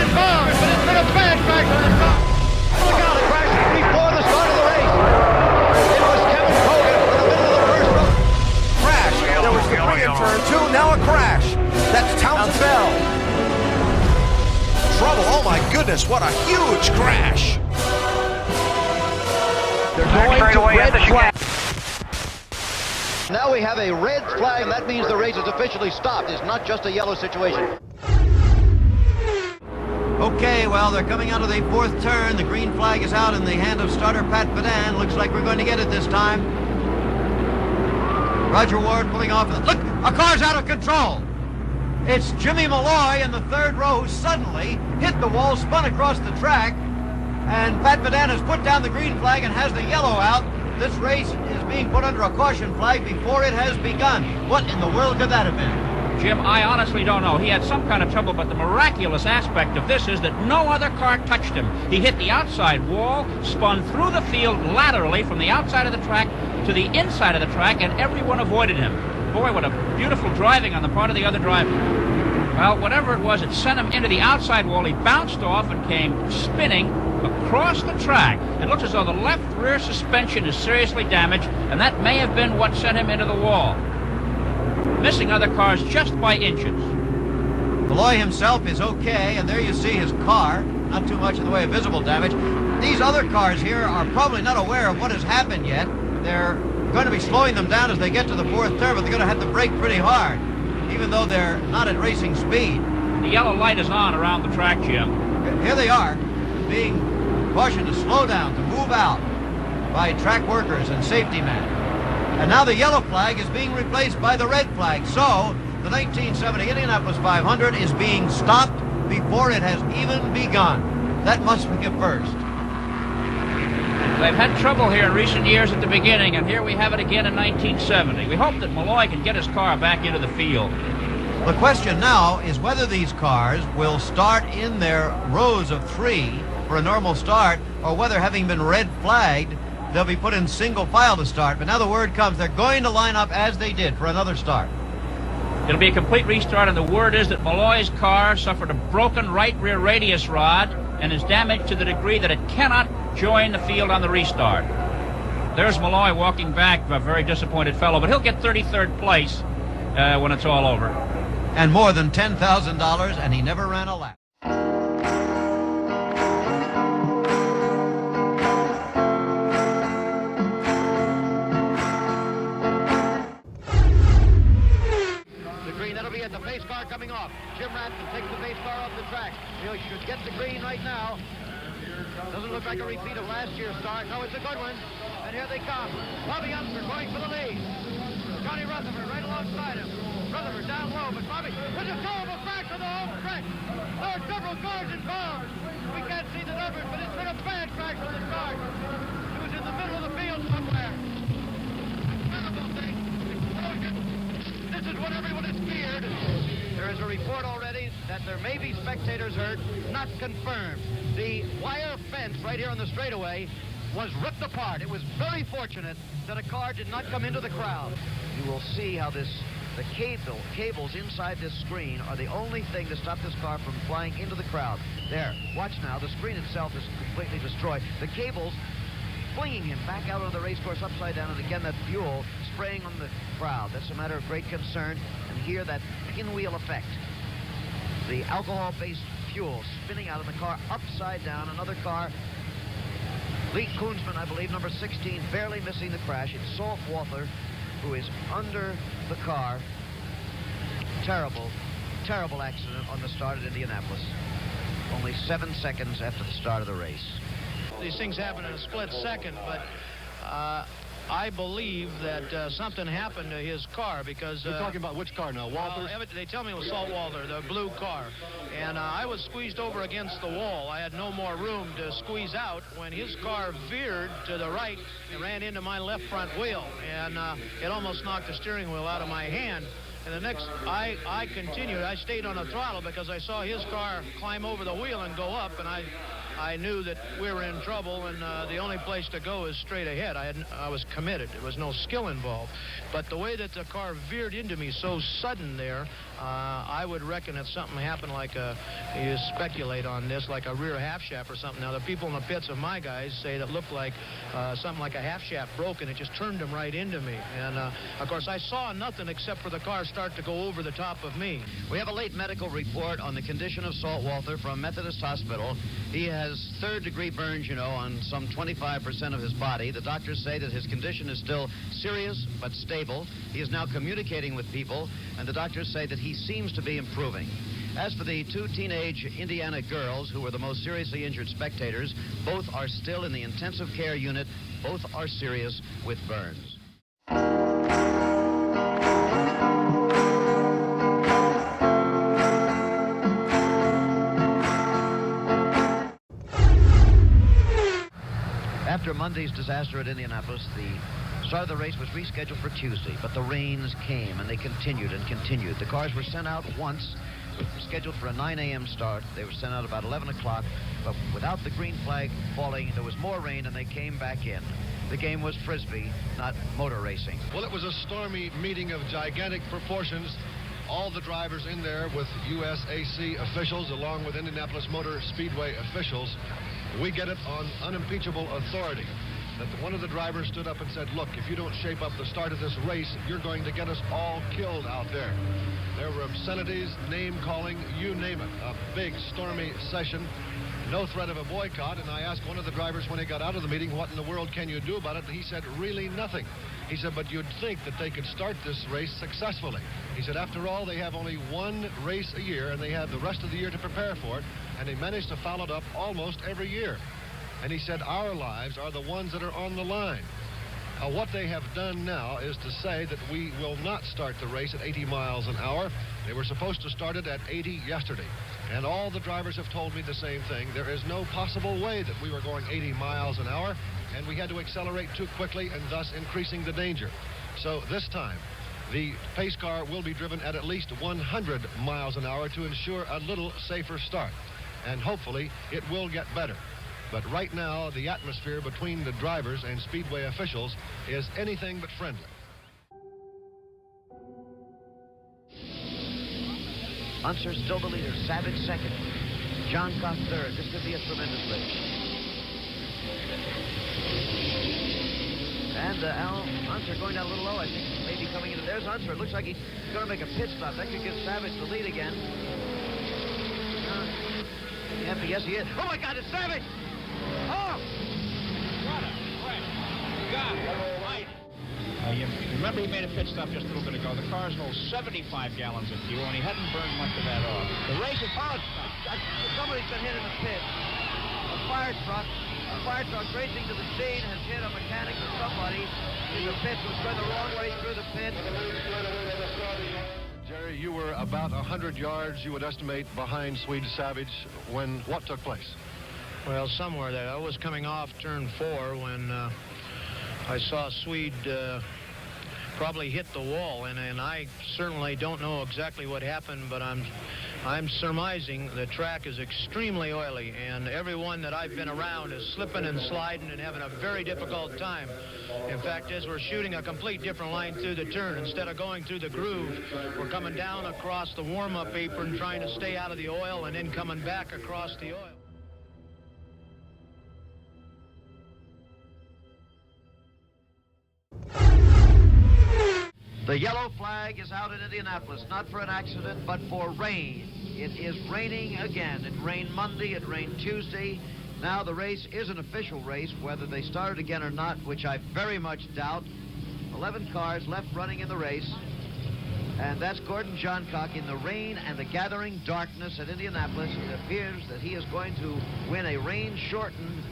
the car, but it's been a bad crash on the car. Look out, it crashed before the start of the race. It was Kevin Cogan in the middle of the first row. Crash. There was debris in turn 2, now a crash. That's Townsend fell. Trouble, oh my goodness, what a huge crash. They're going to red flag. Now we have a red flag, and that means the race is officially stopped. It's not just a yellow situation. Okay, well, they're coming out of the fourth turn. The green flag is out in the hand of starter Pat Badan. Looks like we're going to get it this time. Roger Ward pulling off. Look, a car's out of control. It's Jimmy Malloy in the third row who suddenly hit the wall, spun across the track, and Pat Badan has put down the green flag and has the yellow out. This race is being put under a caution flag before it has begun. What in the world could that have been? Jim, I honestly don't know. He had some kind of trouble, but the miraculous aspect of this is that no other car touched him. He hit the outside wall, spun through the field laterally from the outside of the track to the inside of the track, and everyone avoided him. Boy, what a beautiful driving on the part of the other driver. Well, whatever it was, it sent him into the outside wall. He bounced off and came spinning across the track. It looks as though the left rear suspension is seriously damaged, and that may have been what sent him into the wall. Missing other cars just by inches. Malloy himself is okay, and there you see his car. Not too much in the way of visible damage. These other cars here are probably not aware of what has happened yet. They're going to be slowing them down as they get to the fourth turn, but they're going to have to brake pretty hard, even though they're not at racing speed. The yellow light is on around the track, Jim. Here they are, being cautioned to slow down, to move out by track workers and safety men. And now the yellow flag is being replaced by the red flag. So the 1970 Indianapolis 500 is being stopped before it has even begun. That must be a first. They've had trouble here in recent years at the beginning, and here we have it again in 1970. We hope that Malloy can get his car back into the field. The question now is whether these cars will start in their rows of three for a normal start, or whether, having been red flagged, they'll be put in single file to start. But now the word comes, they're going to line up as they did for another start. It'll be a complete restart, and the word is that Malloy's car suffered a broken right rear radius rod and is damaged to the degree that it cannot join the field on the restart. There's Malloy walking back, a very disappointed fellow, but he'll get 33rd place when it's all over. And more than $10,000, and he never ran a lap. That'll be at the pace car coming off. Jim Ranson takes the pace car off the track. He should get the green right now. Doesn't look like a repeat of last year's start. No, it's a good one. And here they come. Bobby Umster going for the lead. Johnny Rutherford right alongside him. Rutherford down low, but Bobby, there's a terrible crash on the home stretch. There are several cars involved. We can't see the numbers, but it's been a bad crash on the start. It was in the middle of the field somewhere. Terrible thing. Explosion. This is what everyone is feared. There is a report already that there may be spectators hurt, not confirmed. The wire fence right here on the straightaway was ripped apart. It was very fortunate that a car did not come into the crowd. You will see how the cables inside this screen are the only thing to stop this car from flying into the crowd. There, watch now. The screen itself is completely destroyed. The cables flinging him back out of the race course upside down, and again that fuel spraying on the crowd. That's a matter of great concern. And here that pinwheel effect. The alcohol-based fuel spinning out of the car upside down. Another car. Lee Koonsman, I believe, number 16, barely missing the crash. It's Sopher who is under the car. Terrible, terrible accident on the start at Indianapolis. Only 7 seconds after the start of the race. These things happen in a split second, but I believe that something happened to his car because... You're talking about which car now, Walters? They tell me it was Saltwater, the blue car. And I was squeezed over against the wall. I had no more room to squeeze out when his car veered to the right and ran into my left front wheel. And it almost knocked the steering wheel out of my hand. And the next, I continued. I stayed on the throttle because I saw his car climb over the wheel and go up, and I I knew that we were in trouble, and the only place to go is straight ahead. I was committed. There was no skill involved. But the way that the car veered into me so sudden there, I would reckon that something happened like you speculate on this, like a rear half shaft or something. Now, the people in the pits of my guys say that looked like something like a half shaft broke, and it just turned them right into me. And, of course, I saw nothing except for the car start to go over the top of me. We have a late medical report on the condition of Salt Walther from Methodist Hospital. He has third-degree burns, you know, on some 25% of his body. The doctors say that his condition is still serious but stable. He is now communicating with people, and the doctors say that he seems to be improving. As for the two teenage Indiana girls who were the most seriously injured spectators, both are still in the intensive care unit. Both are serious with burns. After Monday's disaster at Indianapolis, the start of the race was rescheduled for Tuesday, but the rains came, and they continued and continued. The cars were sent out once, scheduled for a 9 a.m. start. They were sent out about 11 o'clock, but without the green flag falling, there was more rain, and they came back in. The game was Frisbee, not motor racing. Well, it was a stormy meeting of gigantic proportions. All the drivers in there with USAC officials, along with Indianapolis Motor Speedway officials. We get it on unimpeachable authority that one of the drivers stood up and said, look, if you don't shape up the start of this race, you're going to get us all killed out there. There were obscenities, name-calling, you name it. A big, stormy session. No threat of a boycott, and I asked one of the drivers when he got out of the meeting, what in the world can you do about it? And he said, really nothing. He said, but you'd think that they could start this race successfully. He said, after all, they have only one race a year, and they have the rest of the year to prepare for it, and they managed to follow it up almost every year. And he said, our lives are the ones that are on the line. What they have done now is to say that we will not start the race at 80 miles an hour. They were supposed to start it at 80 yesterday. And all the drivers have told me the same thing. There is no possible way that we were going 80 miles an hour, and we had to accelerate too quickly and thus increasing the danger. So this time, the pace car will be driven at least 100 miles an hour to ensure a little safer start. And hopefully, it will get better. But right now, the atmosphere between the drivers and Speedway officials is anything but friendly. Unser still the leader. Savage second. John Cock third. This could be a tremendous race. And Al Unser going down a little low. I think maybe coming into. There's Unser. It looks like he's going to make a pit stop. That could give Savage the lead again. Yes, he is. Oh, my God, it's Savage! Oh! What a wreck. God almighty. You remember he made a pit stop just a little bit ago. The cars hold 75 gallons of fuel, and he hadn't burned much of that off. The race is... Oh, somebody's been hit in the pit. A fire truck racing to the scene has hit a mechanic or somebody in the pit who's going the wrong way through the pit. Jerry, you were about 100 yards, you would estimate, behind Swede Savage when what took place? Well, somewhere there. I was coming off turn 4 when I saw Swede probably hit the wall, and I certainly don't know exactly what happened, but I'm surmising the track is extremely oily, and everyone that I've been around is slipping and sliding and having a very difficult time. In fact, as we're shooting a complete different line through the turn, instead of going through the groove, we're coming down across the warm-up apron trying to stay out of the oil and then coming back across the oil. The yellow flag is out in Indianapolis, not for an accident, but for rain. It is raining again. It rained Monday, it rained Tuesday. Now the race is an official race, whether they start again or not, which I very much doubt. 11 cars left running in the race. And that's Gordon Johncock in the rain and the gathering darkness at Indianapolis. It appears that he is going to win a rain-shortened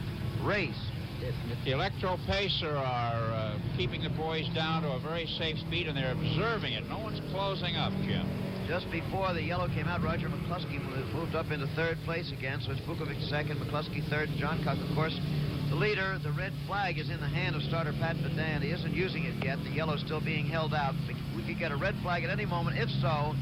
race. If the Electro Pacer are keeping the boys down to a very safe speed, and they're observing it. No one's closing up, Jim. Just before the yellow came out, Roger McCluskey moved up into third place again, so it's Vukovic second, McCluskey third, and Johncock, of course, the leader. The red flag is in the hand of starter Pat Bedan. He isn't using it yet. The yellow's still being held out. We could get a red flag at any moment. If so,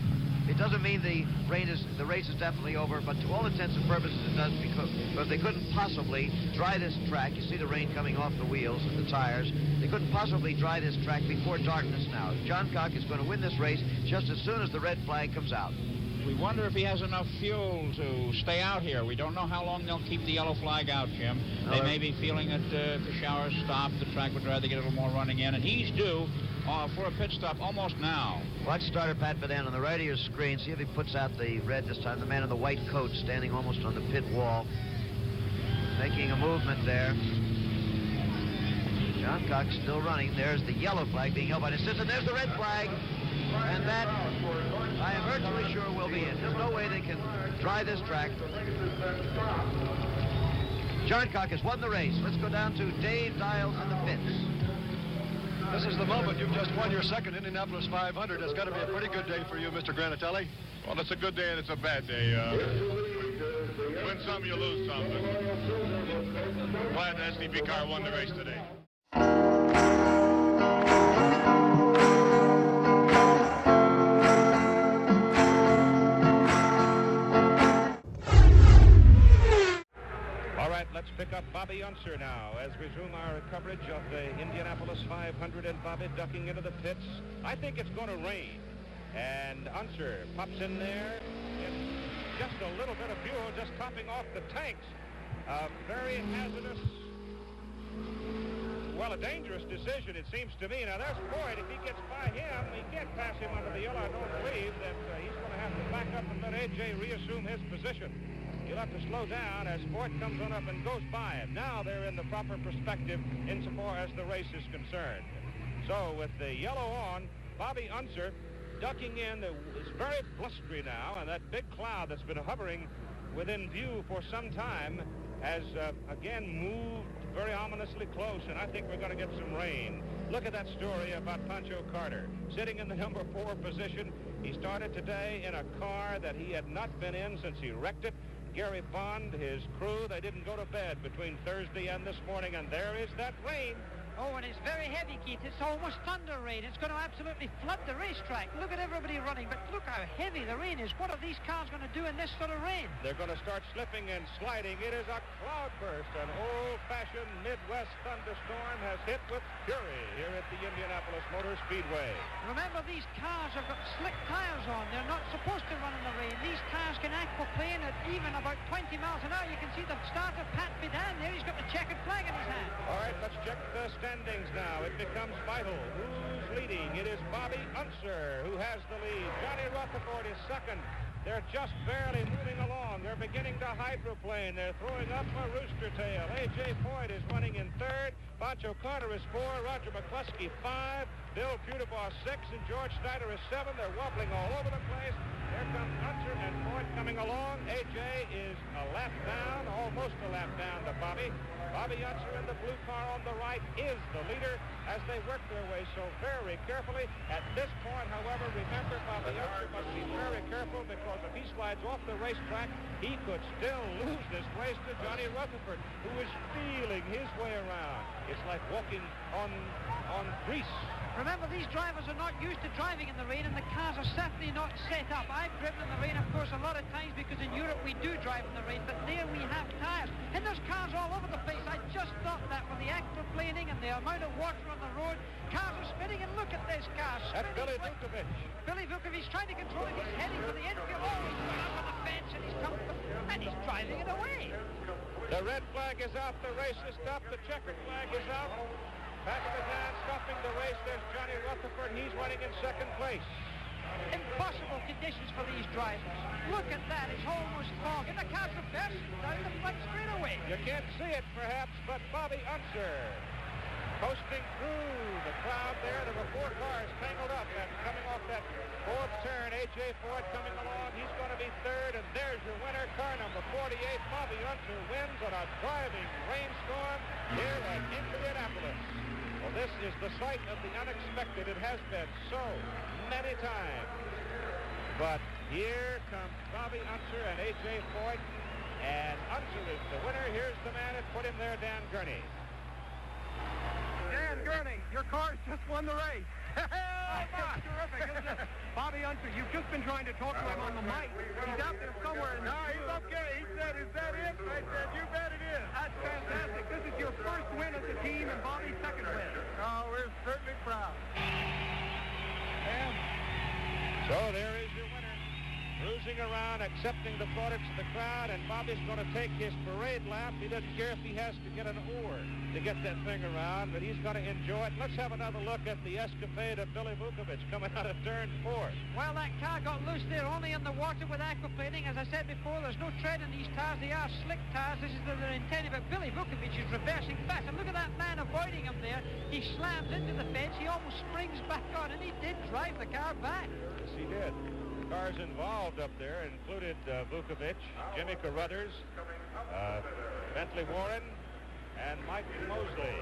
It doesn't mean the race is definitely over, but to all intents and purposes it does, because they couldn't possibly dry this track. You see the rain coming off the wheels and the tires. They couldn't possibly dry this track before darkness now. John Cock is going to win this race just as soon as the red flag comes out. We wonder if he has enough fuel to stay out here. We don't know how long they'll keep the yellow flag out, Jim. They may be feeling that if the showers stop, the track would rather get a little more running in, and he's due for a pit stop almost now. Watch starter Pat Badan on the right of your screen. See if he puts out the red this time. The man in the white coat standing almost on the pit wall, making a movement there. John Cox still running. There's the yellow flag being held by the assistant. There's the red flag. And that, I am virtually sure, will be it. There's no way they can dry this track. John Cock has won the race. Let's go down to Dave Dials in the pits. This is the moment. You've just won your second Indianapolis 500. It's got to be a pretty good day for you, Mr. Granatelli. Well, it's a good day and it's a bad day. You win some, you lose some. But glad the SDP car won the race today. All right, let's pick up Bobby Unser now as we resume our coverage of the Indianapolis 500 and Bobby ducking into the pits. I think it's going to rain. And Unser pops in there. It's just a little bit of fuel just topping off the tanks. A very hazardous, well, a dangerous decision, it seems to me. Now, there's Boyd. If he gets by him, he can't pass him under the yellow. I don't believe that he's going to have to back up and let A.J. reassume his position. He'll have to slow down as Boyd comes on up and goes by him. Now they're in the proper perspective insofar as the race is concerned. So with the yellow on, Bobby Unser ducking in. It's very blustery now, and that big cloud that's been hovering within view for some time has again moved very ominously close, and I think we're going to get some rain. Look at that story about Pancho Carter sitting in the number 4 position. He started today in a car that he had not been in since he wrecked it. Gary Bond, his crew, they didn't go to bed between Thursday and this morning, and there is that rain. Oh, and it's very heavy, Keith. It's almost thunder rain. It's going to absolutely flood the racetrack. Look at everybody running, but look how heavy the rain is. What are these cars going to do in this sort of rain? They're going to start slipping and sliding. It is a cloudburst. An old-fashioned Midwest thunderstorm has hit with fury here at the Indianapolis Motor Speedway. Remember, these cars have got slick tires on. They're not supposed to run in the rain. These cars can aquaplane at even about 20 miles an hour. You can see the starter, Pat Badan, there. He's got the checkered flag in his hand. All right, let's check the standings now. It becomes vital. Who's leading? It is Bobby Unser who has the lead. Johnny Rutherford is second. They're just barely moving along. They're beginning to hydroplane. They're throwing up a rooster tail. A.J. Foyt is running in third. Pancho Carter is 4. Roger McCluskey 5. Bill Pudebaugh 6. And George Snyder is 7. They're wobbling all over the place. There comes Unser and Foyt coming along. A.J. is a lap down, almost a lap down to Bobby. Bobby Unser in the blue car on the right is the leader as they work their way so very carefully. At this point, however, remember, Bobby Unser must be very careful because if he slides off the racetrack, he could still lose this race to Johnny Rutherford, who is feeling his way around. It's like walking on grease. Remember, these drivers are not used to driving in the rain, and the cars are certainly not set up. I've driven in the rain, of course, a lot of times because in Europe we do drive in the rain, but there we have tires. And there's cars all over the place. I just thought that with the aquaplaning and the amount of water on the road, cars are spinning, and look at this car. That's Billy Vukovich. Billy Vukovich trying to control it. He's heading for the infield. Oh, he's going up on the fence, and he's coming, and he's driving it away. The red flag is out. The race is stopped. The checkered flag is out. Pat Badan stopping the race. There's Johnny Rutherford. He's running in second place. Impossible conditions for these drivers. Look at that. It's almost fog. And the cars are bursting down the front straight away. You can't see it, perhaps, but Bobby Unser coasting through the crowd there. There were 4 cars tangled up and coming off that 4th turn. A.J. Foyt coming along. He's going to be 3rd, and there's your winner, car number 48. Bobby Unser wins on a driving rainstorm here at Indianapolis. Well, this is the site of the unexpected. It has been so many times. But here comes Bobby Unser and A.J. Foyt, and Unser is the winner. Here's the man that put him there, Dan Gurney. Dan Gurney, your car's just won the race. That's terrific, isn't it? Bobby Unser, you've just been trying to talk to him on the mic. He's out there somewhere. No, he's okay. He said, is that it? I said, you bet it is. That's fantastic. This is your first win as a team and Bobby's second win. Oh, we're certainly proud. And so there is your winner. Cruising around, accepting the plaudits of the crowd, and Bobby's going to take his parade lap. He doesn't care if he has to get an oar to get that thing around, but he's going to enjoy it. Let's have another look at the escapade of Billy Vukovich coming out of turn 4. Well, that car got loose there, only in the water with aquaplaning. As I said before, there's no tread in these tires. They are slick tires. This is what they're intended, but Billy Vukovich is reversing fast. And look at that man avoiding him there. He slams into the fence. He almost springs back on, and he did drive the car back. Yes, he did. Cars involved up there included Vukovich, Jimmy Carruthers, Bentley Warren, and Mike Mosley.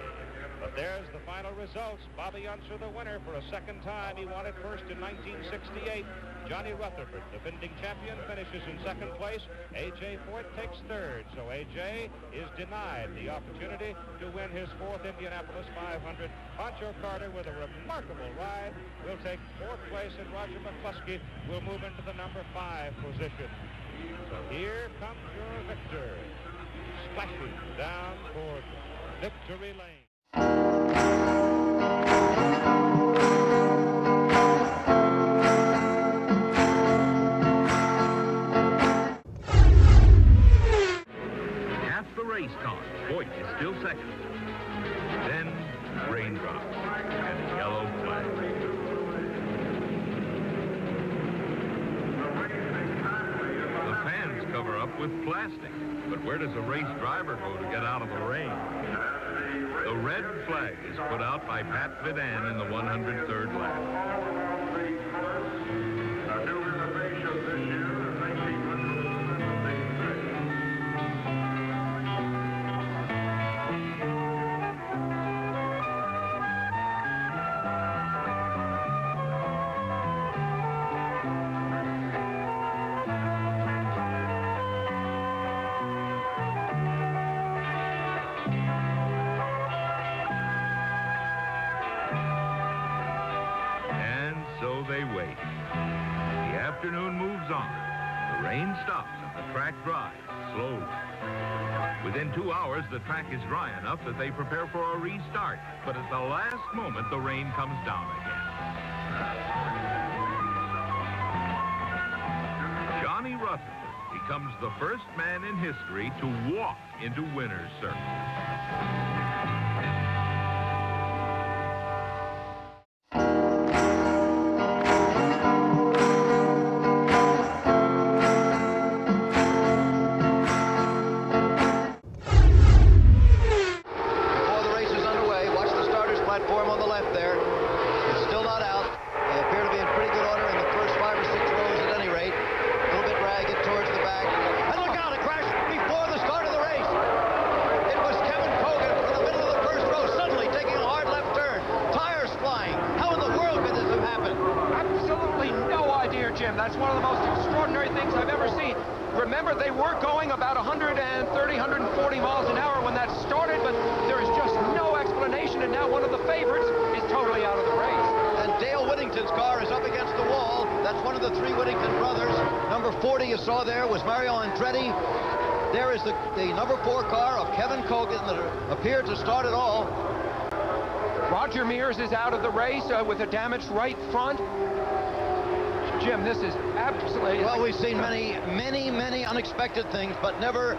But there's the final results. Bobby Unser, the winner for a second time. He won it first in 1968. Johnny Rutherford, defending champion, finishes in second place. A.J. Foyt takes third. So A.J. is denied the opportunity to win his fourth Indianapolis 500. Pancho Carter, with a remarkable ride, will take fourth place, and Roger McCluskey will move into the number 5 position. So here comes your victor, splashing down toward victory lane. Half the race time, Foyt is still second. Then raindrops and a yellow flag. The fans cover up with plastic, but where does a race driver go to get out of the rain? The red flag is put out by Pat Vidan in the 103rd lap. They wait. The afternoon moves on. The rain stops and the track dries slowly. Within 2 hours, the track is dry enough that they prepare for a restart. But at the last moment, the rain comes down again. Johnny Rutherford becomes the first man in history to walk into winner's circle. That's one of the most extraordinary things I've ever seen. Remember, they were going about 130, 140 miles an hour when that started, but there is just no explanation, and now one of the favorites is totally out of the race. And Dale Whittington's car is up against the wall. That's one of the 3 Whittington brothers. Number 40 you saw there was Mario Andretti. There is the number 4 car of Kevin Cogan that appeared to start it all. Roger Mears is out of the race with a damaged right front. Jim, this is absolutely... Well, we've seen many unexpected things, but never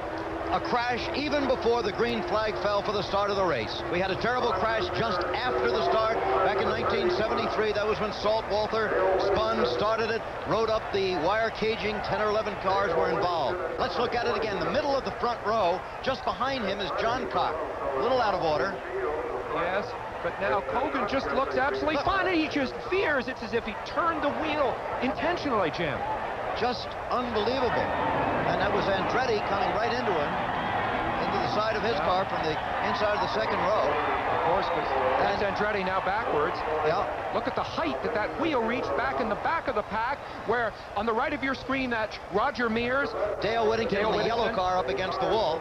a crash even before the green flag fell for the start of the race. We had a terrible crash just after the start back in 1973. That was when Salt Walther spun, started it, rode up the wire caging. 10 or 11 cars were involved. Let's look at it again. The middle of the front row, just behind him is John Cock. A little out of order. Yes. But now Cogan just looks absolutely fine, and he just fears it's as if he turned the wheel intentionally, Jim. Just unbelievable. And that was Andretti coming right into him, into the side of his car from the inside of the second row. Of course, because that's Andretti now backwards. Yeah. Look at the height that wheel reached back in the back of the pack, where on the right of your screen, that's Roger Mears. Dale Whittington in the yellow car up against the wall.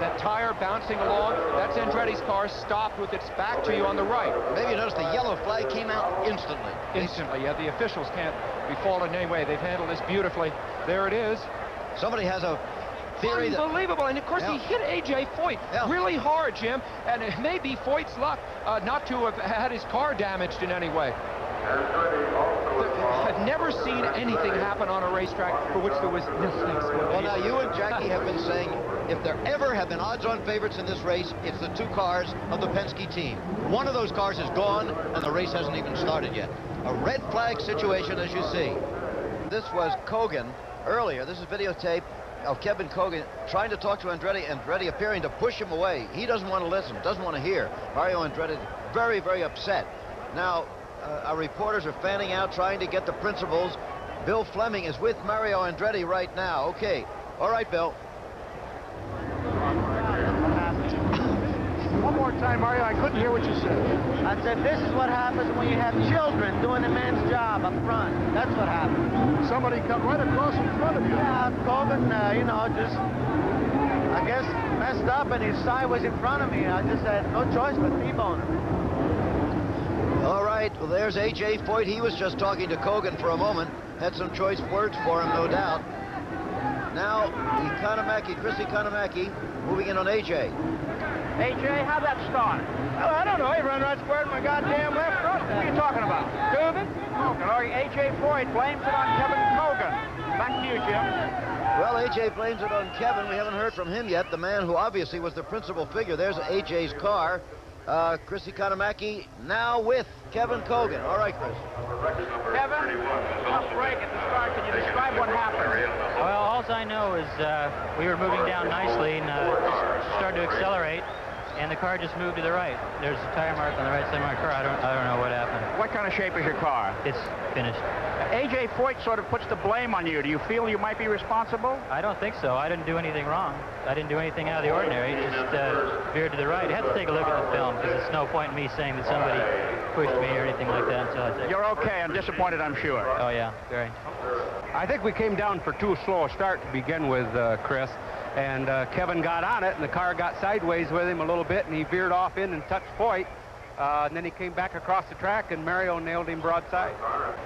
That tire bouncing along, that's Andretti's car stopped with its back to you on the right. Maybe you noticed the yellow flag came out instantly. Instantly, yeah. The officials can't be faulted in any way. They've handled this beautifully. There it is. Somebody has a theory that... Unbelievable. And, of course, he hit A.J. Foyt really hard, Jim. And it may be Foyt's luck not to have had his car damaged in any way. I've never seen anything happen on a racetrack for which there was nothing. Well, now, you and Jackie have been saying if there ever have been odds-on favorites in this race, it's the two cars of the Penske team. One of those cars is gone, and the race hasn't even started yet. A red flag situation, as you see. This was Kogan earlier. This is videotape of Kevin Kogan trying to talk to Andretti, Andretti appearing to push him away. He doesn't want to listen, doesn't want to hear. Mario Andretti very, very upset. Now, our reporters are fanning out, trying to get the principals. Bill Fleming is with Mario Andretti right now. Okay. All right, Bill. One more time, Mario. I couldn't hear what you said. I said, this is what happens when you have children doing the man's job up front. That's what happens. Somebody come right across in front of you. Yeah, Coben, you know, just, I guess, messed up, and his side was in front of me. I just had no choice but T-bone him. All right, well, there's A.J. Foyt. He was just talking to Kogan for a moment. Had some choice words for him, no doubt. Now, Chris Economaki moving in on A.J. A.J., how'd that start? Well, I don't know. He ran right square to my goddamn left front. What are you talking about? Dubin? Kogan. A.J. Foyt blames it on Kevin Kogan. Back to you, Jim. Well, A.J. blames it on Kevin. We haven't heard from him yet, the man who obviously was the principal figure. There's A.J.'s car. Chris Economaki now with Kevin Kogan. All right, Chris. Kevin, tough break at the start. Can you describe what happened? Well, all I know is we were moving down nicely and just started to accelerate, and the car just moved to the right. There's a tire mark on the right side of my car. I don't know what happened. What kind of shape is your car? It's finished. A.J. Foyt sort of puts the blame on you. Do you feel you might be responsible? I don't think so. I didn't do anything wrong. I didn't do anything out of the ordinary. It just veered to the right. I have to take a look at the film because it's no point in me saying that somebody pushed me or anything like that until I take. You're okay. I'm disappointed, I'm sure. Oh, yeah. Very. I think we came down for too slow a start to begin with, Chris. And Kevin got on it, and the car got sideways with him a little bit, and he veered off in and touched Foyt. And then he came back across the track, and Mario nailed him broadside.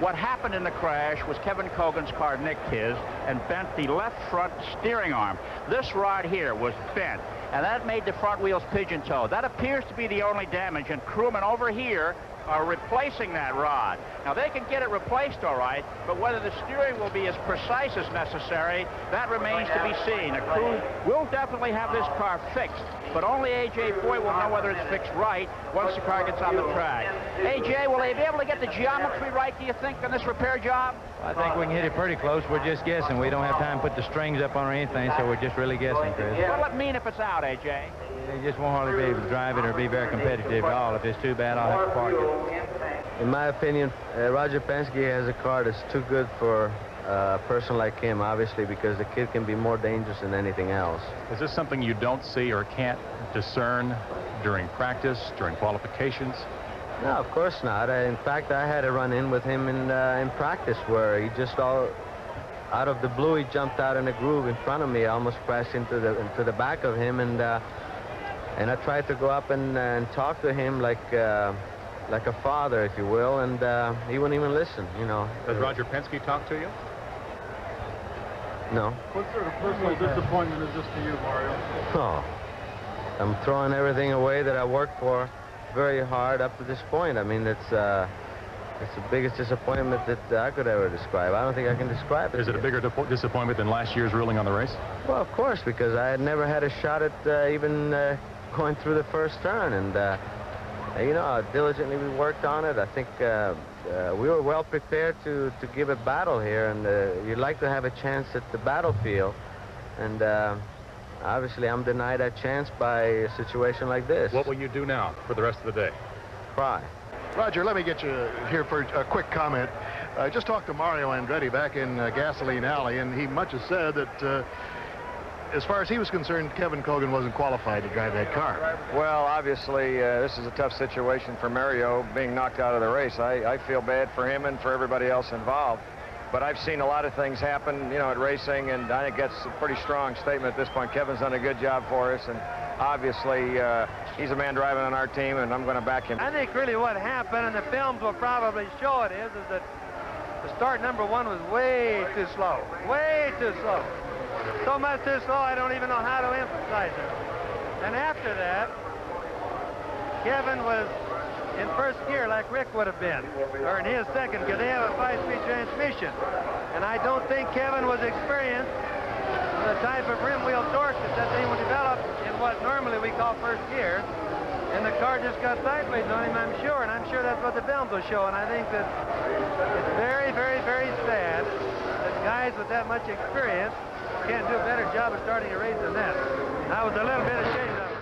What happened in the crash was Kevin Kogan's car nicked his and bent the left front steering arm. This rod here was bent, and that made the front wheels pigeon-toed. That appears to be the only damage, and crewmen over here are replacing that rod. Now, they can get it replaced all right, but whether the steering will be as precise as necessary, that remains to be seen. A crew will definitely have this car fixed, but only A.J. Foyt will know whether it's fixed right once the car gets on the track. A.J., will they be able to get the geometry right, do you think, on this repair job? I think we can hit it pretty close. We're just guessing. We don't have time to put the strings up on or anything, so we're just really guessing, Chris. What'll it mean if it's out, A.J.? They just won't hardly be able to drive it or be very competitive at all. If it's too bad, I'll have to park it. In my opinion, Roger Penske has a car that's too good for a person like him, obviously, because the kid can be more dangerous than anything else. Is this something you don't see or can't discern during practice, during qualifications? No, of course not. In fact, I had a run-in with him in practice where he just out of the blue, he jumped out in a groove in front of me. I almost crashed into the back of him, and I tried to go up and talk to him like a father, if you will, and he wouldn't even listen, you know. Does Roger Penske talk to you? No. What sort of personal disappointment is this to you, Mario? Oh, I'm throwing everything away that I worked for very hard up to this point. I mean, it's the biggest disappointment that I could ever describe. I don't think I can describe it. Is it a bigger disappointment than last year's ruling on the race? Well, of course, because I had never had a shot at even going through the first turn, and you know, diligently we worked on it. I think we were well prepared to give a battle here, and you'd like to have a chance at the battlefield, and obviously I'm denied that chance by a situation like this. What will you do now for the rest of the day? Cry. Roger, let me get you here for a quick comment. I just talked to Mario Andretti back in Gasoline Alley, and he much has said that as far as he was concerned, Kevin Kogan wasn't qualified to drive that car. Well, obviously, this is a tough situation for Mario being knocked out of the race. I feel bad for him and for everybody else involved. But I've seen a lot of things happen, you know, at racing, and I think that's a pretty strong statement at this point. Kevin's done a good job for us, and obviously he's a man driving on our team, and I'm going to back him. I think really what happened, and the films will probably show it, is that the start number 1 was way too slow. Way too slow. So much too slow, I don't even know how to emphasize it. And after that, Kevin was in first gear like Rick would have been, or in his second, because they have a 5-speed transmission. And I don't think Kevin was experienced with the type of rim wheel torque that thing will develop in what normally we call first gear. And the car just got sideways on him, I'm sure, and I'm sure that's what the films will show. And I think that it's very, very, very sad that guys with that much experience can't do a better job of starting a race than that. I was a little bit ashamed of it.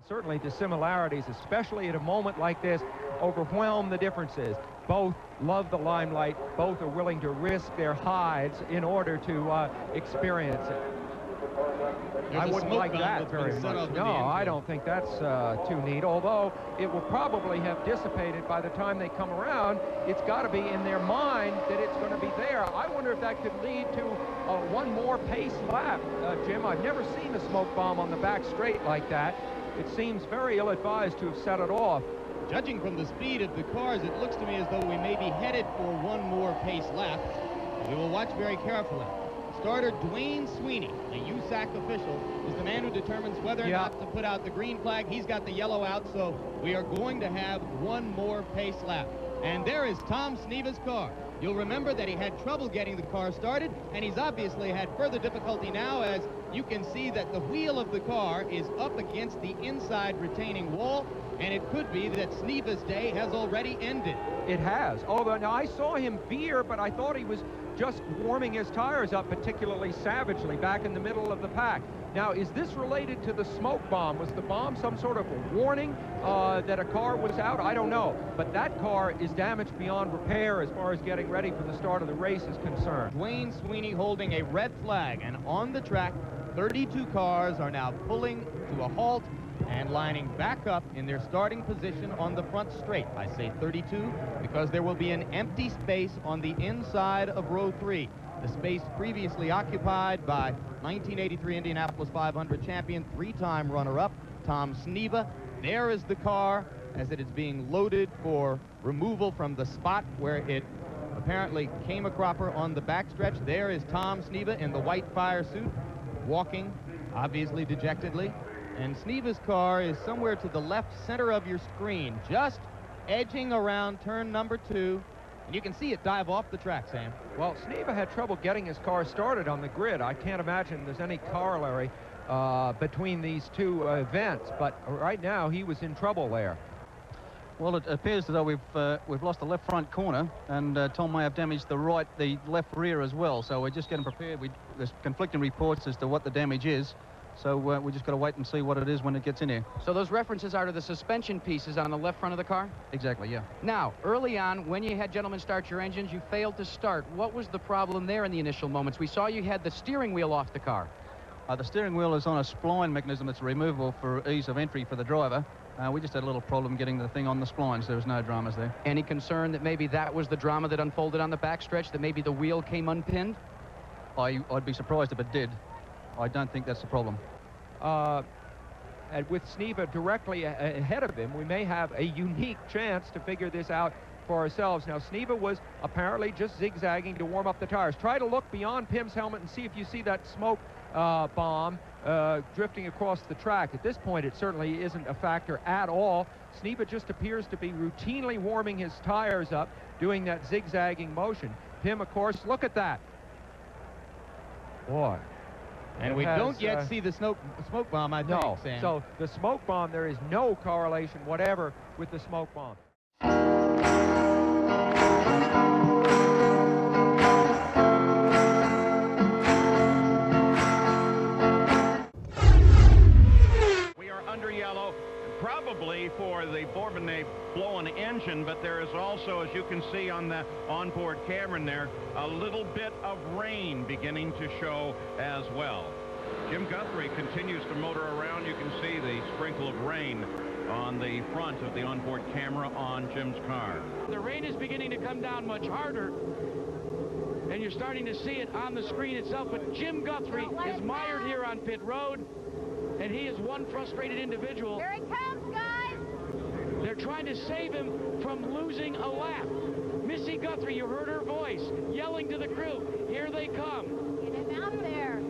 Certainly the similarities, especially at a moment like this, overwhelm the differences. Both love the limelight. Both are willing to risk their hides in order to experience it. I wouldn't like that very much. No, I don't think that's too neat, although it will probably have dissipated by the time they come around. It's got to be in their mind that it's going to be there. I wonder if that could lead to one more pace lap, Jim. I've never seen a smoke bomb on the back straight like that. It seems very ill-advised to have set it off. Judging from the speed of the cars, it looks to me as though we may be headed for one more pace lap. We will watch very carefully. Starter Dwayne Sweeney, a USAC official, is the man who determines whether or not to put out the green flag. He's got the yellow out, so we are going to have one more pace lap. And there is Tom Sneva's car. You'll remember that he had trouble getting the car started, and he's obviously had further difficulty now, as you can see that the wheel of the car is up against the inside retaining wall, and it could be that Sneva's day has already ended. It has. Although, now I saw him veer, but I thought he was just warming his tires up particularly savagely back in the middle of the pack. Now, is this related to the smoke bomb? Was the bomb some sort of a warning that a car was out? I don't know. But that car is damaged beyond repair as far as getting ready for the start of the race is concerned. Dwayne Sweeney holding a red flag, and on the track, 32 cars are now pulling to a halt and lining back up in their starting position on the front straight. I say 32 because there will be an empty space on the inside of row 3. The space previously occupied by 1983 Indianapolis 500 champion, 3-time runner-up, Tom Sneva. There is the car as it is being loaded for removal from the spot where it apparently came a cropper on the backstretch. There is Tom Sneva in the white fire suit, walking, obviously dejectedly. And Sneva's car is somewhere to the left center of your screen, just edging around turn number 2. And you can see it dive off the track, Sam. Well, Sneva had trouble getting his car started on the grid. I can't imagine there's any corollary between these two events, but right now he was in trouble there. Well, it appears as though we've lost the left front corner, and Tom may have damaged the left rear as well. So we're just getting prepared. There's conflicting reports as to what the damage is. So we just got to wait and see what it is when it gets in here. So those references are to the suspension pieces on the left front of the car? Exactly, yeah. Now, early on, when you had gentlemen start your engines, you failed to start. What was the problem there in the initial moments? We saw you had the steering wheel off the car. The steering wheel is on a spline mechanism that's removable for ease of entry for the driver. We just had a little problem getting the thing on the splines. There was no dramas there. Any concern that maybe that was the drama that unfolded on the backstretch, that maybe the wheel came unpinned? I'd be surprised if it did. I don't think that's the problem. And with Sneva directly ahead of him, we may have a unique chance to figure this out for ourselves. Now, Sneva was apparently just zigzagging to warm up the tires. Try to look beyond Pim's helmet and see if you see that smoke bomb drifting across the track. At this point, it certainly isn't a factor at all. Sneva just appears to be routinely warming his tires up, doing that zigzagging motion. Pim, of course, look at that. Boy. And we don't yet see the smoke bomb, I think, Sam. So the smoke bomb, there is no correlation whatever with the smoke bomb. We are under yellow, and probably for the Bourbonnais blown engine, but there is also, as you can see on the onboard camera there, a little bit of rain beginning to show as well. Jim Guthrie continues to motor around. You can see the sprinkle of rain on the front of the onboard camera on Jim's car. The rain is beginning to come down much harder, and you're starting to see it on the screen itself, but Jim Guthrie is mired here on pit road, and he is one frustrated individual. Here it comes, guys! They're trying to save him from losing a lap. Missy Guthrie, you heard her voice, yelling to the crew, here they come. Get him out there.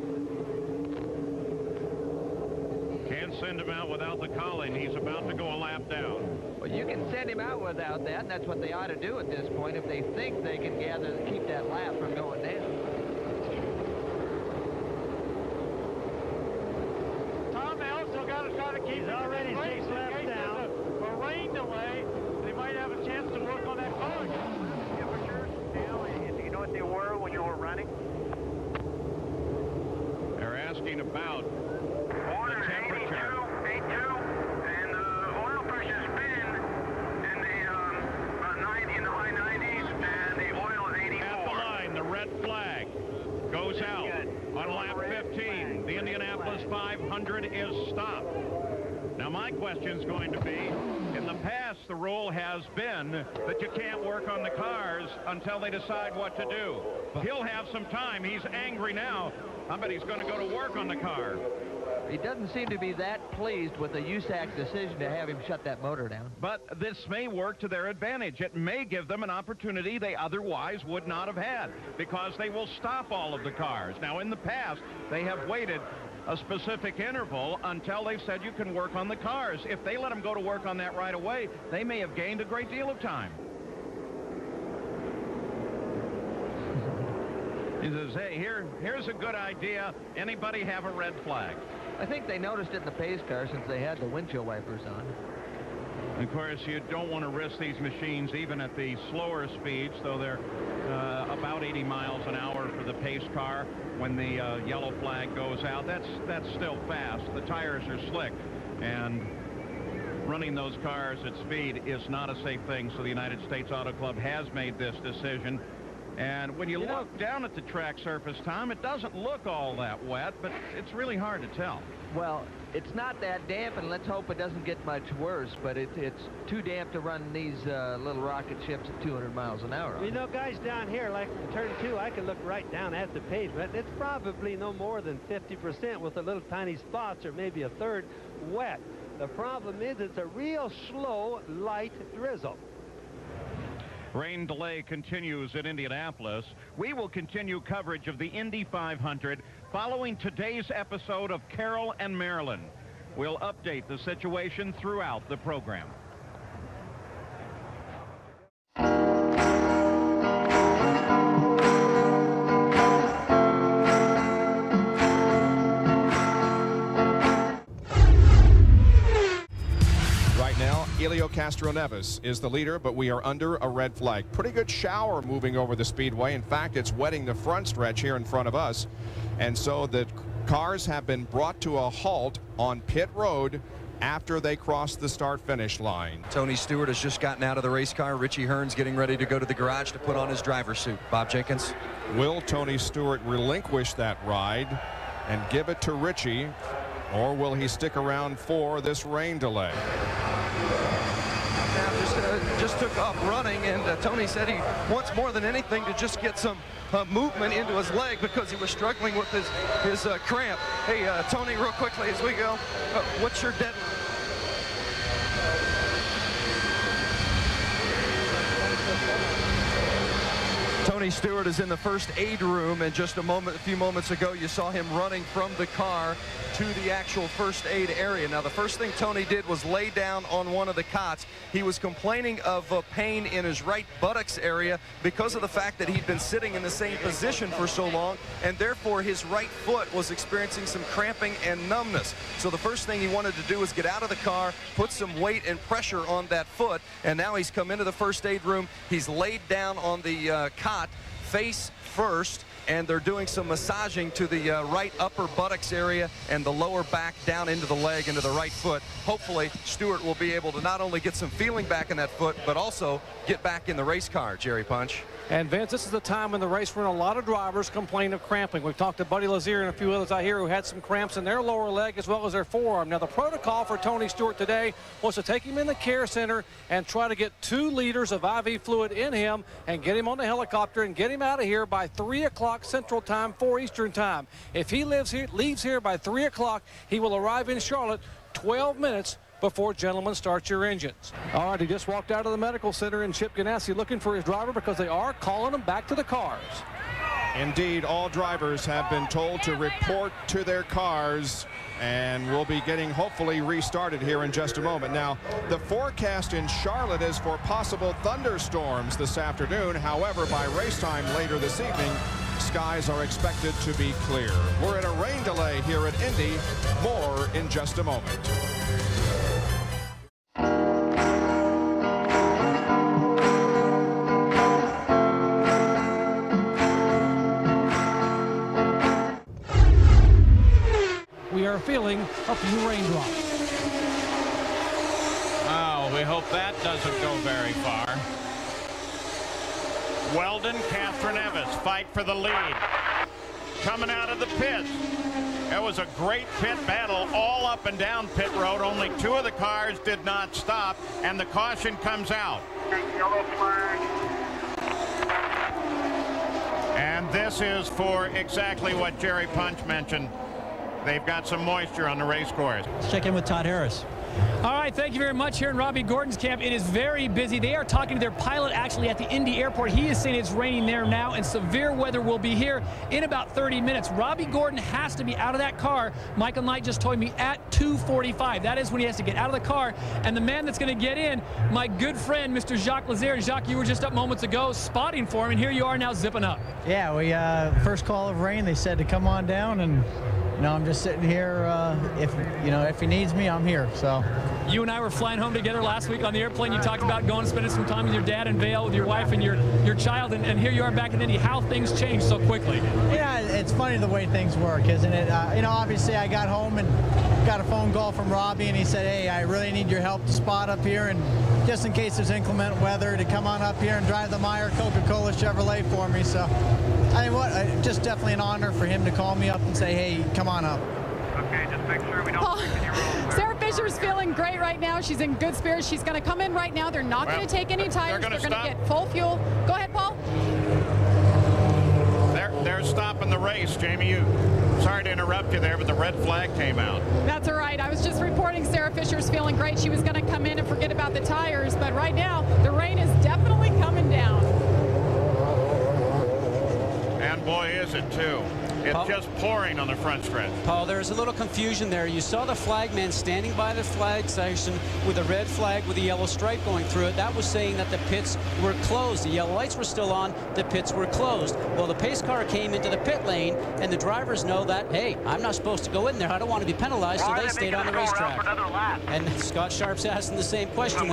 Can't send him out without the calling. He's about to go a lap down. Well, you can send him out without that, and that's what they ought to do at this point if they think they can gather to keep that lap from going down. Tom, they also got to try to keep. He's already 6 laps down. A rain delay, they might have a chance to work on that car. Temperatures, do you know what they were when you were running? They're asking about the temperature. 82, and the oil pressure's been in the high 90s, and the oil is 84. At the line, the red flag goes out on lap 15. The Indianapolis 500 is stopped. Now, my question's going to be, in the past, the rule has been that you can't work on the cars until they decide what to do. He'll have some time. He's angry now. I bet he's going to go to work on the car. He doesn't seem to be that pleased with the USAC's decision to have him shut that motor down. But this may work to their advantage. It may give them an opportunity they otherwise would not have had, because they will stop all of the cars. Now, in the past, they have waited a specific interval until they've said you can work on the cars. If they let them go to work on that right away, they may have gained a great deal of time. He says, hey, here's a good idea. Anybody have a red flag? I think they noticed it in the pace car since they had the windshield wipers on. Of course, you don't want to risk these machines even at the slower speeds, though they're about 80 miles an hour for the pace car. When the yellow flag goes out, that's still fast. The tires are slick, and running those cars at speed is not a safe thing. So the United States Auto Club has made this decision. And when you look down at the track surface, Tom, it doesn't look all that wet, but it's really hard to tell. Well, it's not that damp, and let's hope it doesn't get much worse, but it's too damp to run these little rocket ships at 200 miles an hour. You know, guys down here, like turn 2, I can look right down at the pavement. It's probably no more than 50% with a little tiny spots or maybe a third wet. The problem is it's a real slow, light drizzle. Rain delay continues in Indianapolis. We will continue coverage of the Indy 500 following today's episode of Carroll and Maryland. We'll update the situation throughout the program. Helio Castroneves is the leader, but we are under a red flag. Pretty good shower moving over the speedway. In fact, it's wetting the front stretch here in front of us. And so the cars have been brought to a halt on pit road after they crossed the start-finish line. Tony Stewart has just gotten out of the race car. Richie Hearn's getting ready to go to the garage to put on his driver's suit. Bob Jenkins. Will Tony Stewart relinquish that ride and give it to Richie, or will he stick around for this rain delay? Now just took off running, and Tony said he wants more than anything to just get some movement into his leg because he was struggling with his cramp. Hey, Tony, real quickly as we go, what's your deadline? Tony Stewart is in the first aid room, and just a few moments ago, you saw him running from the car to the actual first aid area. Now, the first thing Tony did was lay down on one of the cots. He was complaining of pain in his right buttocks area because of the fact that he'd been sitting in the same position for so long, and therefore his right foot was experiencing some cramping and numbness. So the first thing he wanted to do was get out of the car, put some weight and pressure on that foot, and now he's come into the first aid room. He's laid down on the cot face first, and they're doing some massaging to the right upper buttocks area and the lower back down into the leg, into the right foot. Hopefully, Stewart will be able to not only get some feeling back in that foot, but also get back in the race car, Jerry Punch. And Vince, this is the time in the race when a lot of drivers complain of cramping. We've talked to Buddy Lazier and a few others out here who had some cramps in their lower leg as well as their forearm. Now, the protocol for Tony Stewart today was to take him in the care center and try to get 2 liters of IV fluid in him and get him on the helicopter and get him out of here by 3 o'clock Central Time, 4 Eastern Time. If he leaves here by 3 o'clock, he will arrive in Charlotte 12 minutes before gentlemen start your engines. All right, he just walked out of the medical center in Chip Ganassi looking for his driver because they are calling him back to the cars. Indeed, all drivers have been told to report to their cars, and we'll be getting hopefully restarted here in just a moment. Now, the forecast in Charlotte is for possible thunderstorms this afternoon. However, by race time later this evening, skies are expected to be clear. We're in a rain delay here at Indy. More in just a moment. We are feeling a few raindrops. Oh, we hope that doesn't go very far. Weldon, Catherine Evans fight for the lead. Coming out of the pits. It was a great pit battle all up and down pit road. Only 2 of the cars did not stop, and the caution comes out. Yellow flag. And this is for exactly what Jerry Punch mentioned. They've got some moisture on the race course. Let's check in with Todd Harris. All right, thank you very much. Here in Robbie Gordon's camp, it is very busy. They are talking to their pilot actually at the Indy airport. He is saying it's raining there now, and severe weather will be here in about 30 minutes. Robbie Gordon has to be out of that car. Michael Knight just told me at 2:45. That is when he has to get out of the car. And the man that's going to get in, my good friend, Mr. Jacques Lazier. Jacques, you were just up moments ago spotting for him, and here you are now zipping up. Yeah, we first call of rain, they said to come on down, and I'm just sitting here. If he needs me, I'm here. So. You and I were flying home together last week on the airplane. You talked about going and spending some time with your dad in Vail with your wife and your child, and here you are back in Indy. How things change so quickly. Yeah, it's funny the way things work, isn't it? Obviously I got home and got a phone call from Robbie, and he said, hey, I really need your help to spot up here, and just in case there's inclement weather, to come on up here and drive the Meyer Coca-Cola Chevrolet for me. So, just definitely an honor for him to call me up and say, hey, come on up. Okay, just make sure we don't break any rules. Sarah Fisher's feeling great right now. She's in good spirits. She's going to come in right now. They're not going to take any tires. They're going to get full fuel. Go ahead, Paul. They're stopping the race, Jamie. Sorry to interrupt you there, but the red flag came out. That's all right. I was just reporting Sarah Fisher's feeling great. She was going to come in and forget about the tires, but right now the rain is definitely coming down. And boy, is it too. It's just pouring on the front stretch. Paul, there's a little confusion there. You saw the flagman standing by the flag station with a red flag with a yellow stripe going through it. That was saying that the pits were closed. The yellow lights were still on. The pits were closed. Well, the pace car came into the pit lane, and the drivers know that, hey, I'm not supposed to go in there. I don't want to be penalized, so they stayed on the racetrack. And Scott Sharp's asking the same question.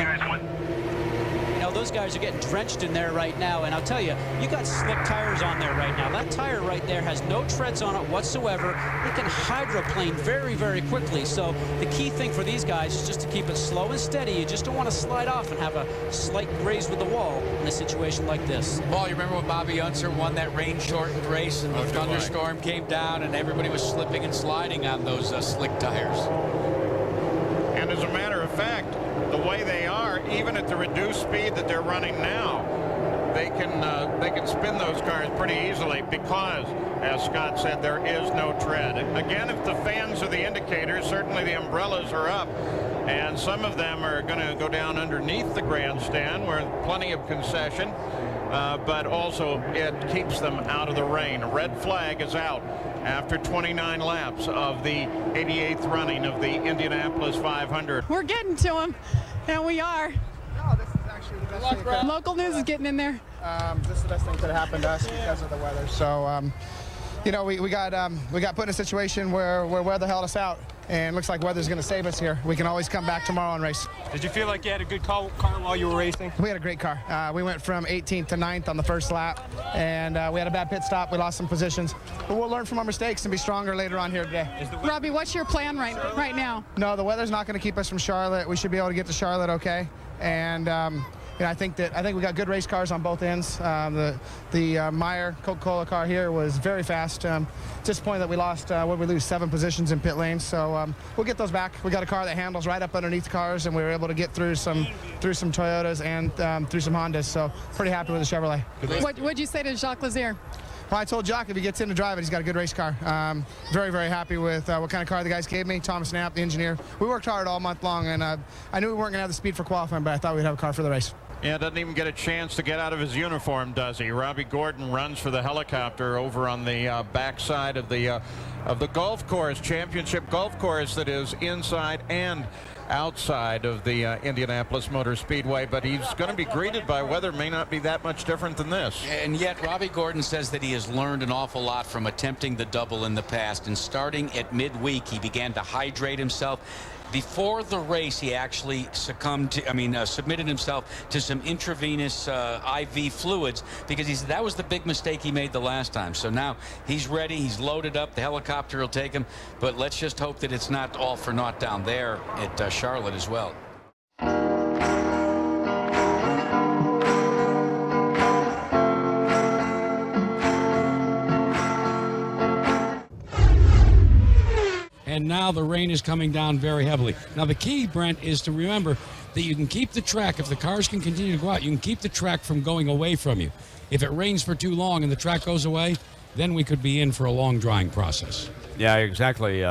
Those guys are getting drenched in there right now, and I'll tell you, you got slick tires on there right now. That tire right there has no treads on it whatsoever. It can hydroplane very, very quickly. So the key thing for these guys is just to keep it slow and steady. You just don't want to slide off and have a slight graze with the wall in a situation like this. Paul, you remember when Bobby Unser won that rain-shortened race and the thunderstorm came down and everybody was slipping and sliding on those slick tires? And as a matter of fact, the way they are, even at the reduced speed that they're running now, they can spin those cars pretty easily because, as Scott said, there is no tread. Again, if the fans are the indicators, certainly the umbrellas are up, and some of them are going to go down underneath the grandstand where plenty of concession, but also it keeps them out of the rain. Red flag is out after 29 laps of the 88th running of the Indianapolis 500. We're getting to him, and we are. No, this is actually the best thing. Local news is getting in there. This is the best thing that could happen to us because of the weather. So, we got put in a situation where weather held us out, and looks like weather's going to save us here. We can always come back tomorrow and race. Did you feel like you had a good car while you were racing? We had a great car. We went from 18th to 9th on the first lap, and we had a bad pit stop. We lost some positions, but we'll learn from our mistakes and be stronger later on here today. Robbie, what's your plan right now? No, the weather's not going to keep us from Charlotte. We should be able to get to Charlotte okay, and I think we got good race cars on both ends. The Meyer Coca-Cola car here was very fast. Disappointed that we lost, what did we lose, 7 positions in pit lane. So we'll get those back. We got a car that handles right up underneath cars, and we were able to get through some Toyotas and through some Hondas. So pretty happy with the Chevrolet. What'd you say to Jacques Lazier? Well, I told Jacques if he gets in to drive it, he's got a good race car. Very, very happy with what kind of car the guys gave me. Thomas Knapp, the engineer. We worked hard all month long, and I knew we weren't going to have the speed for qualifying, but I thought we'd have a car for the race. Yeah, doesn't even get a chance to get out of his uniform, does he? Robbie Gordon runs for the helicopter over on the backside of the golf course, championship golf course that is inside and outside of the Indianapolis Motor Speedway, but he's going to be greeted by weather may not be that much different than this. And yet Robbie Gordon says that he has learned an awful lot from attempting the double in the past, and starting at midweek he began to hydrate himself. Before the race, he actually submitted himself to some intravenous IV fluids because he said that was the big mistake he made the last time. So now he's ready, he's loaded up, the helicopter will take him, but let's just hope that it's not all for naught down there at Charlotte as well. And now the rain is coming down very heavily. Now the key, Brent, is to remember that you can keep the track. If the cars can continue to go out, you can keep the track from going away from you. If it rains for too long and the track goes away, then we could be in for a long drying process. Yeah, exactly,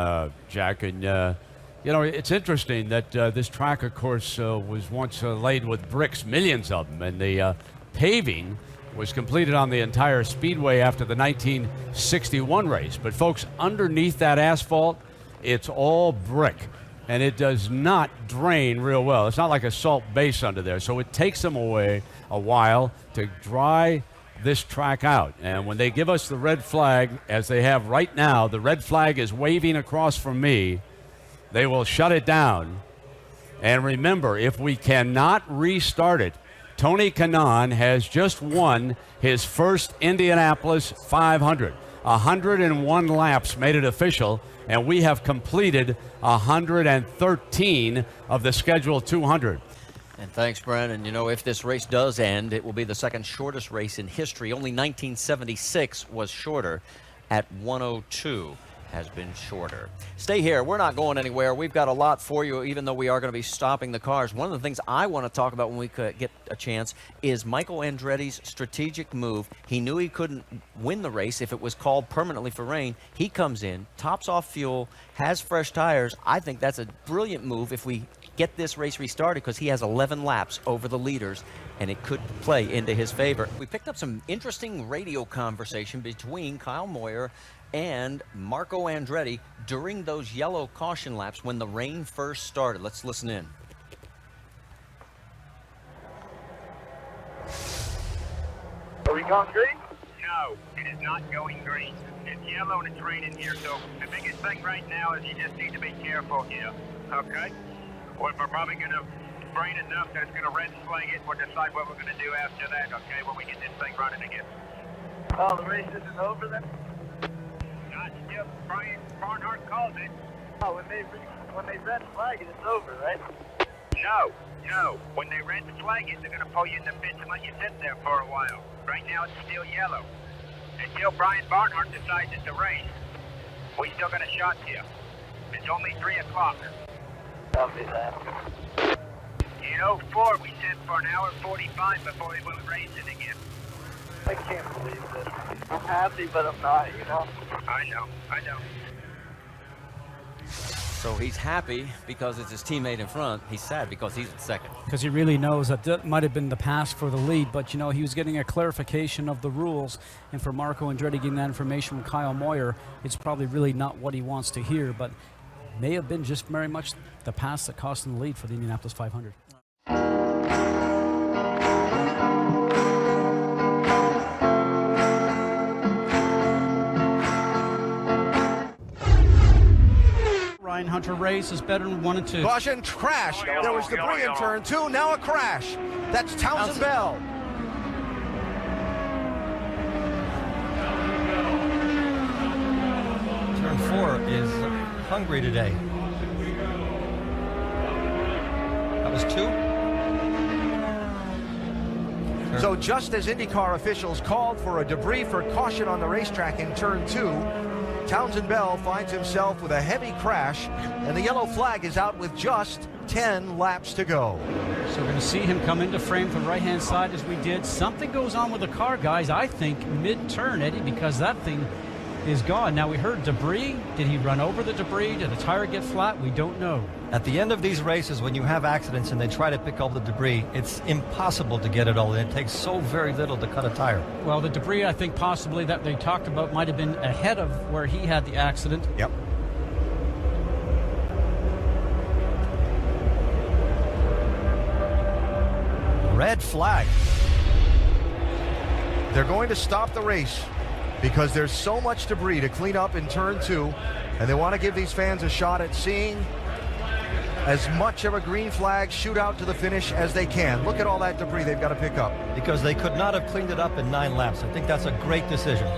Jack. And, you know, it's interesting that this track, of course, was once laid with bricks, millions of them, and the paving was completed on the entire speedway after the 1961 race. But, folks, underneath that asphalt, it's all brick, and it does not drain real well. It's not like a salt base under there, so it takes them away a while to dry this track out. And when they give us the red flag, as they have right now, the red flag is waving across from me, they will shut it down. And remember, if we cannot restart it, Tony Kanaan has just won his first Indianapolis 500. 101 laps made it official, and we have completed 113 of the scheduled 200. And thanks, Brent. And, you know, if this race does end, it will be the second shortest race in history. Only 1976 was shorter at 102. Has been shorter. Stay here. We're not going anywhere. We've got a lot for you, even though we are going to be stopping the cars. One of the things I want to talk about when we could get a chance is Michael Andretti's strategic move. He knew he couldn't win the race if it was called permanently for rain. He comes in, tops off fuel, has fresh tires. I think that's a brilliant move if we get this race restarted, because he has 11 laps over the leaders, and it could play into his favor. We picked up some interesting radio conversation between Kyle Moyer and Marco Andretti during those yellow caution laps when the rain first started. Let's listen in. Are we going green? No, it is not going green. It's yellow and it's raining here, so the biggest thing right now is you just need to be careful here, okay? We're probably going to rain enough that it's going to red flag it. We'll decide what we're going to do after that, okay, when we get this thing running again. Oh, the race isn't over then? Not still. Brian Barnhart called it. Oh, when they red flag it, it's over, right? No. When they red flag it, they're going to pull you in the pits and let you sit there for a while. Right now, it's still yellow. Until Brian Barnhart decides it's a race, we still got a shot here. It's only 3 o'clock. Copy that. In 04, we set for an hour 45 before we went racing again. I can't believe this. I'm happy, but I'm not, you know? I know. So he's happy because it's his teammate in front. He's sad because he's in second. Because he really knows that might have been the pass for the lead, but, you know, he was getting a clarification of the rules, and for Marco Andretti getting that information from Kyle Moyer, it's probably really not what he wants to hear, but may have been just very much the pass that cost him the lead for the Indianapolis 500. Brian Hunter race is better than 1 and 2. Caution, crash. There was debris in turn 2, now a crash. That's Townsend Bell. Turn 4 is hungry today. That was 2. So just as IndyCar officials called for a debris for caution on the racetrack in turn 2, Townsend Bell finds himself with a heavy crash, and the yellow flag is out with just 10 laps to go. So we're going to see him come into frame from the right-hand side as we did. Something goes on with the car, guys, I think mid-turn, Eddie, because that thing is gone. Now, we heard debris. Did he run over the debris? Did the tire get flat? We don't know. At the end of these races, when you have accidents and they try to pick up the debris, it's impossible to get it all in. It takes so very little to cut a tire. Well, the debris, I think possibly that they talked about might have been ahead of where he had the accident. Yep. Red flag. They're going to stop the race because there's so much debris to clean up in turn 2, and they want to give these fans a shot at seeing as much of a green flag shootout to the finish as they can. Look at all that debris they've got to pick up. Because they could not have cleaned it up in 9 laps. I think that's a great decision.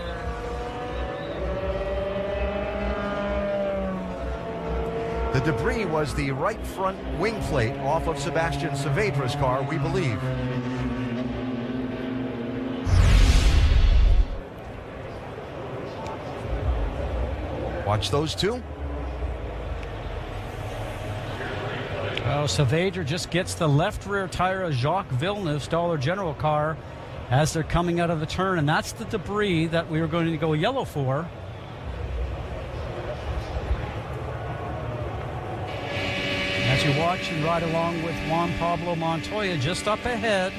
The debris was the right front wing plate off of Sebastian Saavedra's car, we believe. Watch those two. Well, Savage just gets the left rear tire of Jacques Villeneuve's Dollar General car as they're coming out of the turn, and that's the debris that we were going to go yellow for. As you watch and ride along with Juan Pablo Montoya just up ahead.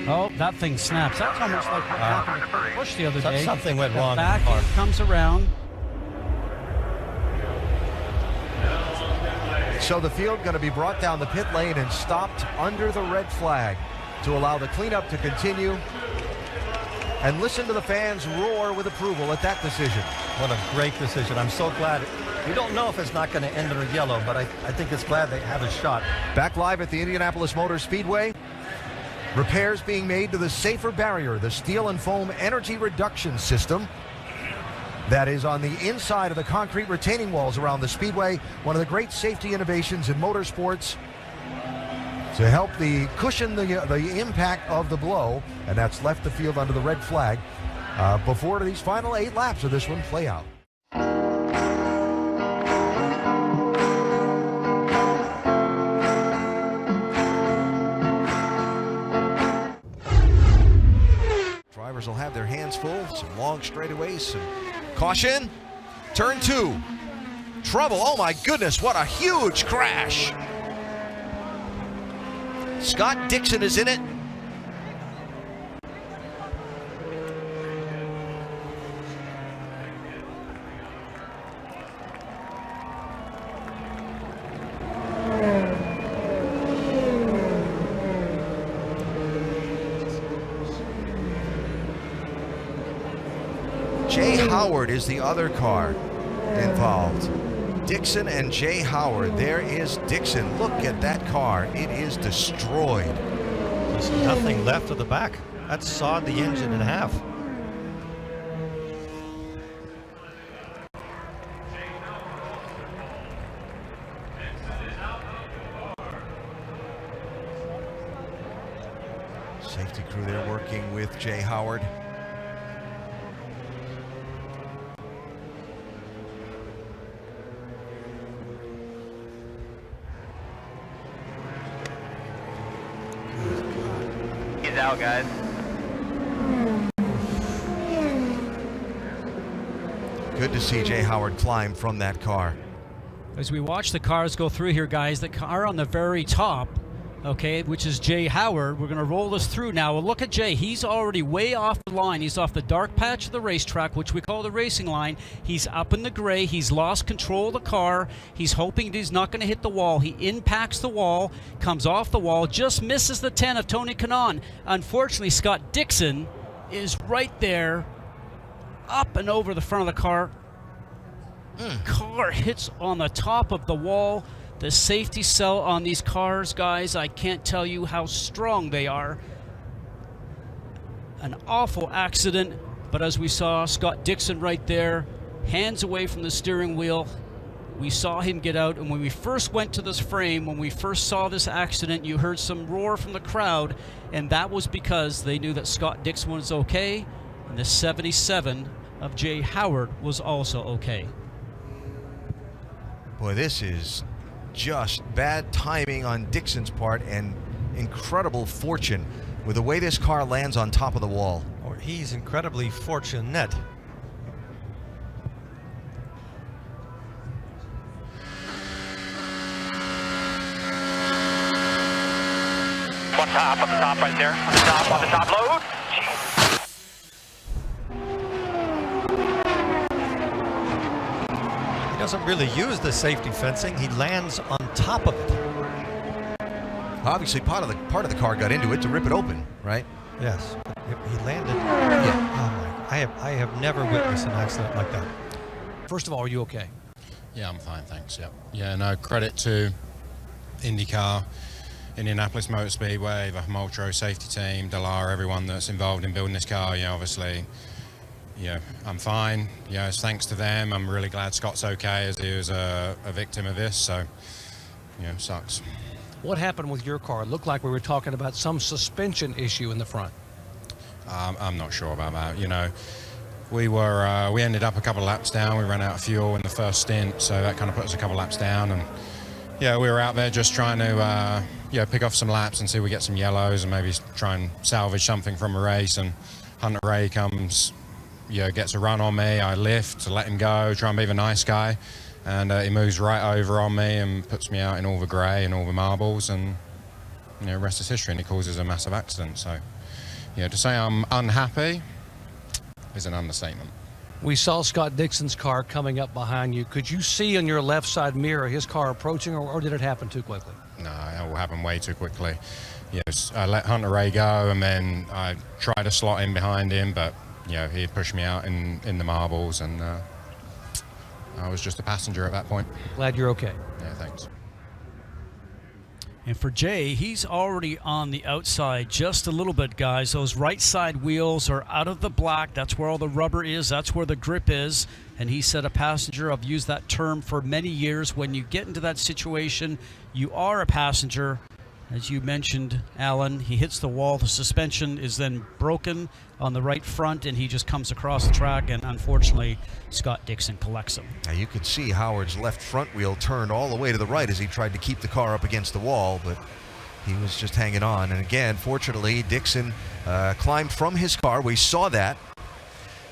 Oh, that thing snaps. That's almost like what happened to Kurt Busch the other day. Something went wrong. Back end comes around. So the field going to be brought down the pit lane and stopped under the red flag to allow the cleanup to continue. And listen to the fans roar with approval at that decision. What a great decision. I'm so glad. We don't know if it's not going to end in a yellow, but I think it's glad they have a shot. Back live at the Indianapolis Motor Speedway. Repairs being made to the Sopher barrier, the steel and foam energy reduction system that is on the inside of the concrete retaining walls around the speedway. One of the great safety innovations in motorsports to help cushion the impact of the blow, and that's left the field under the red flag before these final 8 laps of this one play out. Drivers will have their hands full, some long straightaways, some caution. Turn 2. Trouble. Oh my goodness, what a huge crash. Scott Dixon is in it. Jay Howard is the other car involved. Dixon and Jay Howard. There is Dixon. Look at that car. It is destroyed. There's nothing left of the back. That sawed the engine in half. Safety crew there working with Jay Howard. He's out, guys. Good to see Jay Howard climb from that car. As we watch the cars go through here, guys, the car on the very top, okay, which is Jay Howard. We're going to roll this through now. Well, look at Jay. He's already way off the line. He's off the dark patch of the racetrack, which we call the racing line. He's up in the gray. He's lost control of the car. He's hoping he's not going to hit the wall. He impacts the wall, comes off the wall, just misses the 10 of Tony Kanaan. Unfortunately, Scott Dixon is right there, up and over the front of the car. car hits on the top of the wall. The safety cell on these cars, guys, I can't tell you how strong they are. An awful accident, but as we saw, Scott Dixon right there, hands away from the steering wheel. We saw him get out, and when we first went to this frame, when we first saw this accident, you heard some roar from the crowd, and that was because they knew that Scott Dixon was okay, and the 77 of Jay Howard was also okay. Boy, this is just bad timing on Dixon's part and incredible fortune with the way this car lands on top of the wall. Or he's incredibly fortunate. On the top right there. On the top load. He doesn't really use the safety fencing. He lands on top of it. Obviously, part of the car got into it to rip it open, right? Yes. He landed. Yeah. Oh my! I have never witnessed an accident like that. First of all, are you okay? Yeah, I'm fine, thanks. Yeah, no, credit to IndyCar, Indianapolis Motor Speedway, the Moltro safety team, Dallara, everyone that's involved in building this car. Obviously, I'm fine. It's thanks to them. I'm really glad Scott's okay, as he was a victim of this. So, sucks. What happened with your car? It looked like we were talking about some suspension issue in the front. I'm not sure about that. We ended up a couple of laps down. We ran out of fuel in the first stint, so that kind of put us a couple of laps down. And we were out there just trying to pick off some laps and see if we get some yellows and maybe try and salvage something from a race. And Hunter Ray comes, gets a run on me. I lift to let him go, try and be the nice guy. And he moves right over on me and puts me out in all the grey and all the marbles, and the rest is history, and it causes a massive accident. So, to say I'm unhappy is an understatement. We saw Scott Dixon's car coming up behind you. Could you see on your left side mirror his car approaching, or did it happen too quickly? No, it all happened way too quickly. I let Hunter Ray go, and then I tried to slot in behind him, but he pushed me out in the marbles, and I was just a passenger at that point. Glad you're okay. Yeah, thanks. And for Jay, he's already on the outside just a little bit, guys. Those right side wheels are out of the black. That's where all the rubber is. That's where the grip is. And he said, a passenger, I've used that term for many years. When you get into that situation, you are a passenger. As you mentioned, Alan, he hits the wall. The suspension is then broken on the right front, and he just comes across the track, and unfortunately, Scott Dixon collects him. Now you could see Howard's left front wheel turned all the way to the right as he tried to keep the car up against the wall, but he was just hanging on. And again, fortunately, Dixon climbed from his car. We saw that,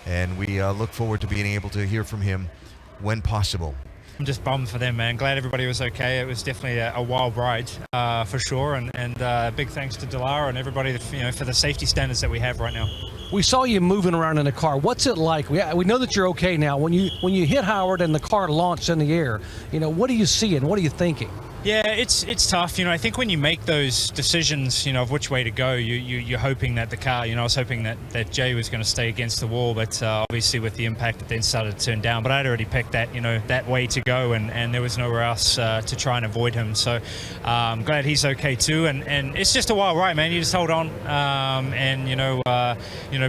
and we look forward to being able to hear from him when possible. I'm just bummed for them, man. Glad everybody was okay. It was definitely a wild ride, for sure. And big thanks to Dallara and everybody, for the safety standards that we have right now. We saw you moving around in the car. What's it like? We know that you're okay now. When you hit Howard and the car launched in the air, what are you seeing? What are you thinking? Yeah, it's tough. I think when you make those decisions, of which way to go, you're hoping that the car, I was hoping that Jay was going to stay against the wall, but obviously with the impact it then started to turn down. But I'd already picked that, that way to go, and there was nowhere else to try and avoid him. So I'm glad he's okay too. And it's just a wild ride, man. You just hold on, and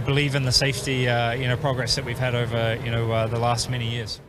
believe in the safety, progress that we've had over, the last many years.